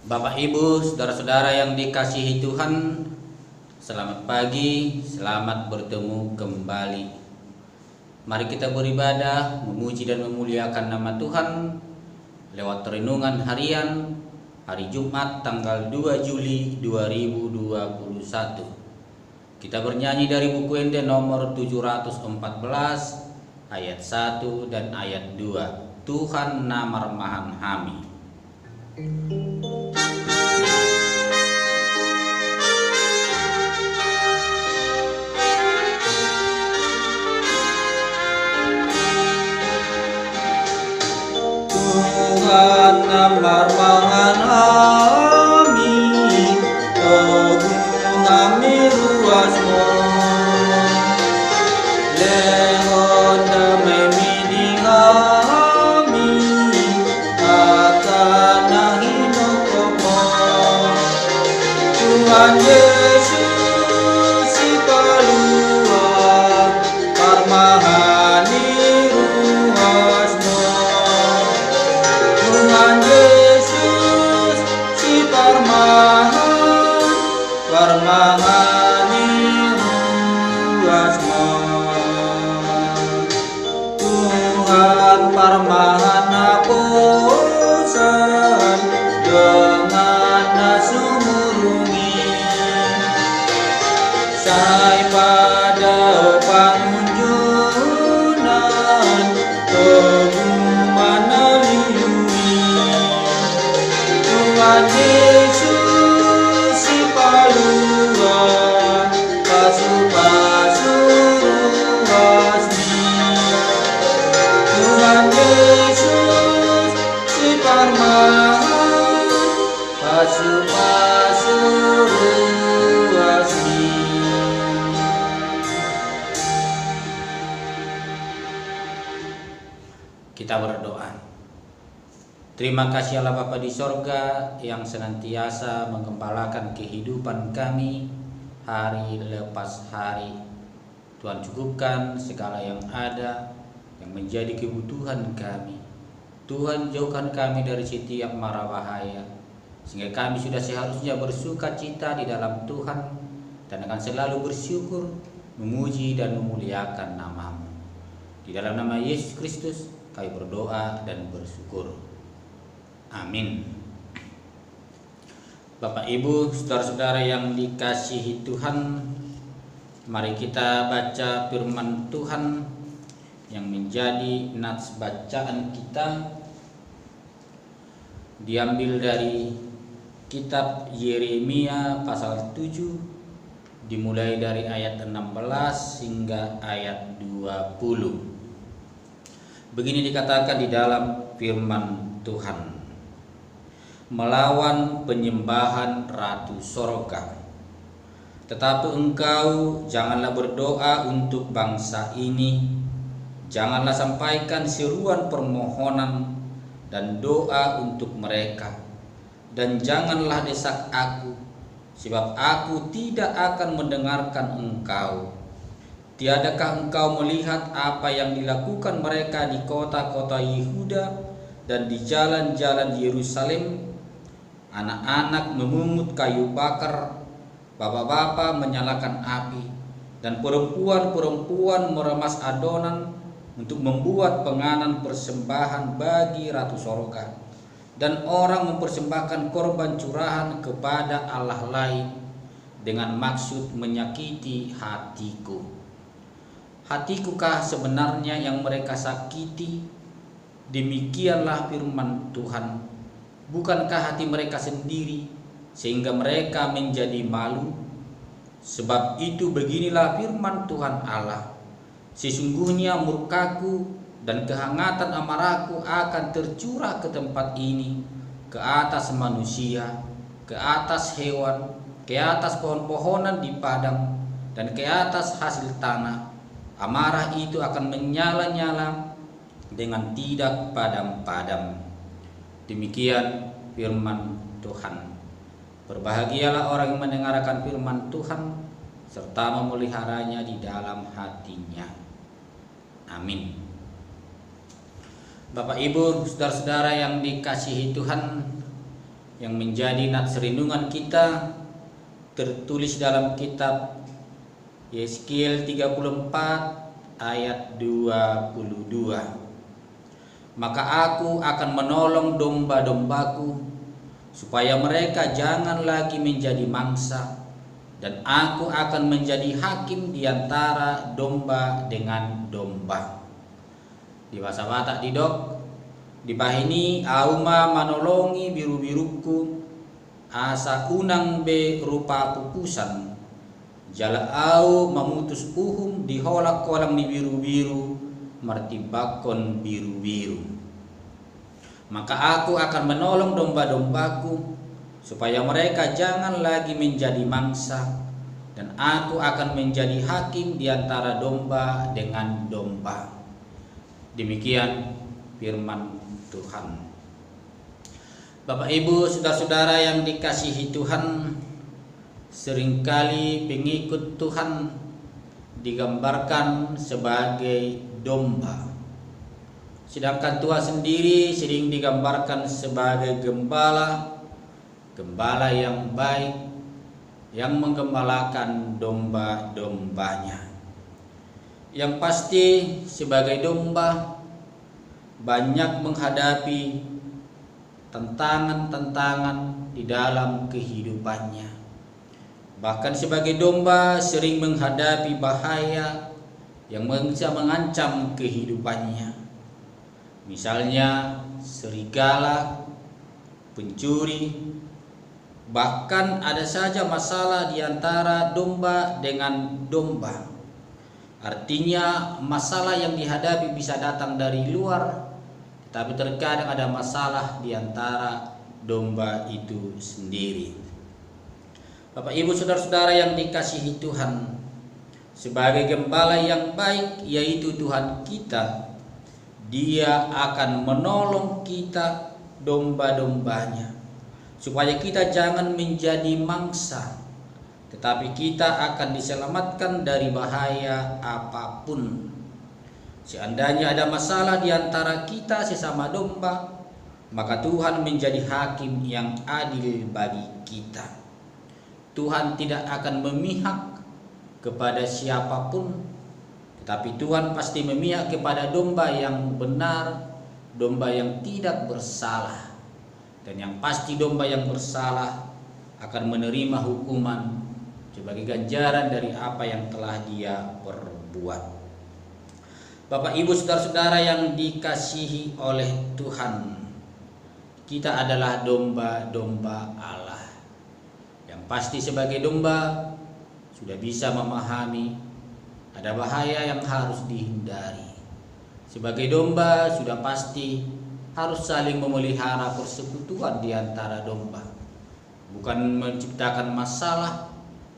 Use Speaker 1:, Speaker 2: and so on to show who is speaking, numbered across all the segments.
Speaker 1: Bapak Ibu, saudara-saudara yang dikasihi Tuhan, selamat pagi, selamat bertemu kembali. Mari kita beribadah, memuji dan memuliakan nama Tuhan lewat renungan harian hari Jumat tanggal 2 Juli 2021. Kita bernyanyi dari buku Ende nomor 714 ayat 1 dan ayat 2. Tuhan namarmahan hami.
Speaker 2: Tuhan namarmahan hami, Ogung kami ruasmu, lehon damai miding kami, akan nahino komo. Tuhan Yesus si paluan, parmahani ruasmu. Tuhan Yesus si parmahan, parmahani ruasmu. Tuhan parmahan aposan dengan nasumurungi, sai pada pangunjunan Tuhan Yesus si paluan, pasu-pasu ruasmi. Tuhan Yesus si parmahan, pasu-pasu ruasmi.
Speaker 1: Kita berdoa. Terima kasih Allah Bapa di sorga yang senantiasa mengembalakan kehidupan kami hari lepas hari. Tuhan cukupkan segala yang ada yang menjadi kebutuhan kami. Tuhan jauhkan kami dari setiap mara bahaya, sehingga kami sudah seharusnya bersuka cita di dalam Tuhan dan akan selalu bersyukur, memuji dan memuliakan nama-Mu. Di dalam nama Yesus Kristus kami berdoa dan bersyukur. Amin. Bapak Ibu, saudara-saudara yang dikasihi Tuhan, mari kita baca firman Tuhan yang menjadi nats bacaan kita, diambil dari kitab Yeremia pasal 7, dimulai dari ayat 16 hingga ayat 20. Begini dikatakan di dalam firman Tuhan: melawan penyembahan Ratu Sorga. Tetapi engkau janganlah berdoa untuk bangsa ini, janganlah sampaikan seruan permohonan dan doa untuk mereka, dan janganlah desak aku, sebab aku tidak akan mendengarkan engkau. Tiadakah engkau melihat apa yang dilakukan mereka di kota-kota Yehuda dan di jalan-jalan Yerusalem? Anak-anak memungut kayu bakar, bapak-bapak menyalakan api, dan perempuan-perempuan meremas adonan untuk membuat penganan persembahan bagi Ratu Sorga, dan orang mempersembahkan korban curahan kepada Allah lain dengan maksud menyakiti hatiku. Hatikukah sebenarnya yang mereka sakiti? Demikianlah firman Tuhan. Bukankah hati mereka sendiri sehingga mereka menjadi malu? Sebab itu beginilah firman Tuhan Allah: sesungguhnya murkaku dan kehangatan amarahku akan tercurah ke tempat ini, ke atas manusia, ke atas hewan, ke atas pohon-pohonan di padang, dan ke atas hasil tanah. Amarah itu akan menyala-nyala dengan tidak padam-padam. Demikian firman Tuhan. Berbahagialah orang yang mendengarkan firman Tuhan serta memeliharanya di dalam hatinya. Amin. Bapak Ibu, saudara-saudara yang dikasihi Tuhan, yang menjadi nats renungan kita tertulis dalam kitab Yeskiel 34 ayat 22. Maka aku akan menolong domba-dombaku supaya mereka jangan lagi menjadi mangsa, dan aku akan menjadi hakim di antara domba dengan domba. Di bahasa Batak didok, di bahini auma manolongi biru-biruku, asa unang be rupa pupusan, jala au memutus uhum diholak kolang ni biru-biru, martibakon biru-biru. Maka aku akan menolong domba-dombaku supaya mereka jangan lagi menjadi mangsa, dan aku akan menjadi hakim di antara domba dengan domba. Demikian firman Tuhan. Bapak Ibu, saudara-saudara yang dikasihi Tuhan, seringkali pengikut Tuhan digambarkan sebagai domba, sedangkan Tuhan sendiri sering digambarkan sebagai gembala yang baik, yang menggembalakan domba-dombanya. Yang pasti sebagai domba banyak menghadapi tantangan-tantangan di dalam kehidupannya. Bahkan sebagai domba sering menghadapi bahaya yang bisa mengancam kehidupannya. Misalnya serigala, pencuri, bahkan ada saja masalah di antara domba dengan domba. Artinya masalah yang dihadapi bisa datang dari luar, tetapi terkadang ada masalah di antara domba itu sendiri. Bapak Ibu saudara-saudara yang dikasihi Tuhan, sebagai gembala yang baik yaitu Tuhan kita, Dia akan menolong kita domba-dombanya supaya kita jangan menjadi mangsa, tetapi kita akan diselamatkan dari bahaya apapun. Seandainya ada masalah di antara kita sesama domba, maka Tuhan menjadi hakim yang adil bagi kita. Tuhan tidak akan memihak kepada siapapun, tetapi Tuhan pasti memihak kepada domba yang benar, domba yang tidak bersalah. Dan yang pasti domba yang bersalah akan menerima hukuman sebagai ganjaran dari apa yang telah dia perbuat. Bapak Ibu saudara-saudara yang dikasihi oleh Tuhan, kita adalah domba-domba Allah. Yang pasti sebagai domba sudah bisa memahami ada bahaya yang harus dihindari. Sebagai domba sudah pasti harus saling memelihara persekutuan di antara domba. Bukan menciptakan masalah,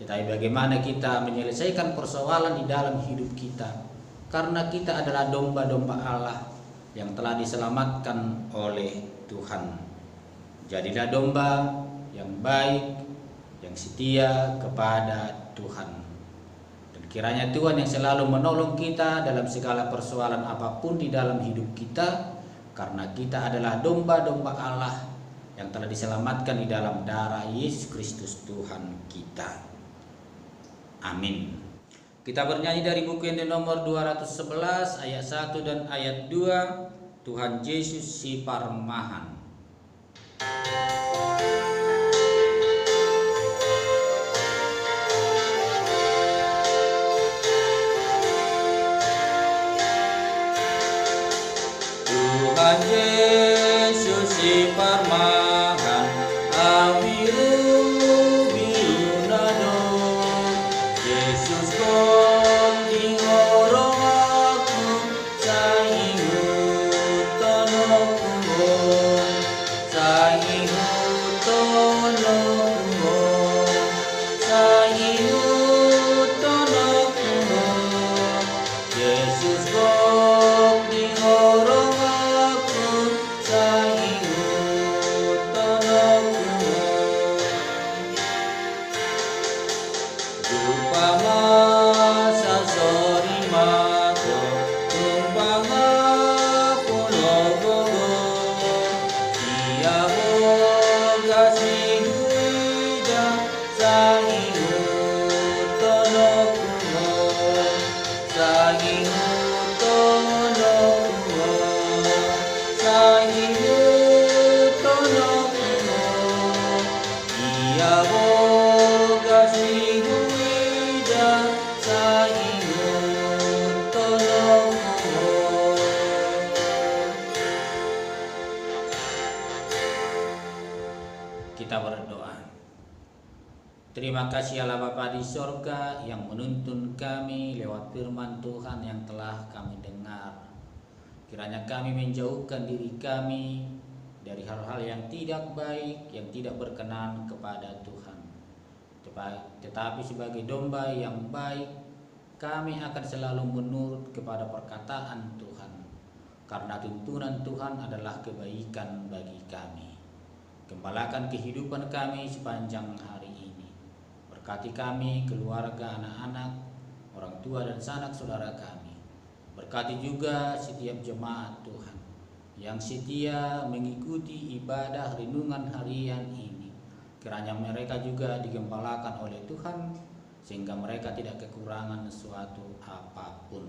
Speaker 1: tetapi bagaimana kita menyelesaikan persoalan di dalam hidup kita. Karena kita adalah domba-domba Allah yang telah diselamatkan oleh Tuhan. Jadilah domba yang baik, yang setia kepada Tuhan. Dan kiranya Tuhan yang selalu menolong kita dalam segala persoalan apapun di dalam hidup kita, karena kita adalah domba-domba Allah yang telah diselamatkan di dalam darah Yesus Kristus Tuhan kita. Amin. Kita bernyanyi dari buku yang nomor 211 ayat 1 dan ayat 2, Tuhan Yesus si Parmahan.
Speaker 2: Tuhan Yesus si Parmahan, awiru biru nado, Yesus kong ingorong aku, saingu tono kumbong, saingu tono Ia boga si huida sa ingon tolong.
Speaker 1: Kita berdoa. Terima kasih Allah Bapa di sorga yang menuntun kami lewat firman Tuhan yang telah kami dengar. Kiranya kami menjauhkan diri kami dari hal-hal yang tidak baik, yang tidak berkenan kepada Tuhan. Tetapi sebagai domba yang baik, kami akan selalu menurut kepada perkataan Tuhan. Karena tuntunan Tuhan adalah kebaikan bagi kami. Gembalakan kehidupan kami sepanjang hari ini. Berkati kami, keluarga, anak-anak, orang tua dan sanak saudara kami. Berkati juga setiap jemaat Tuhan yang setia mengikuti ibadah renungan harian ini. Kiranya mereka juga digembalakan oleh Tuhan sehingga mereka tidak kekurangan sesuatu apapun.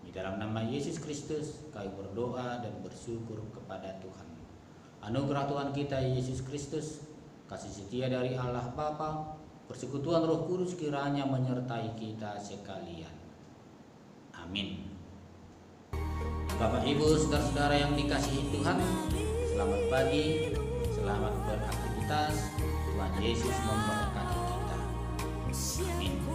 Speaker 1: Di dalam nama Yesus Kristus kami berdoa dan bersyukur kepada Tuhan. Anugerah Tuhan kita Yesus Kristus, kasih setia dari Allah Bapa, persekutuan Roh Kudus kiranya menyertai kita sekalian. Amin. Bapak Ibu saudara-saudara yang dikasihi Tuhan, selamat pagi, selamat beraktivitas. Tuhan Yesus memberkati kita. Amin.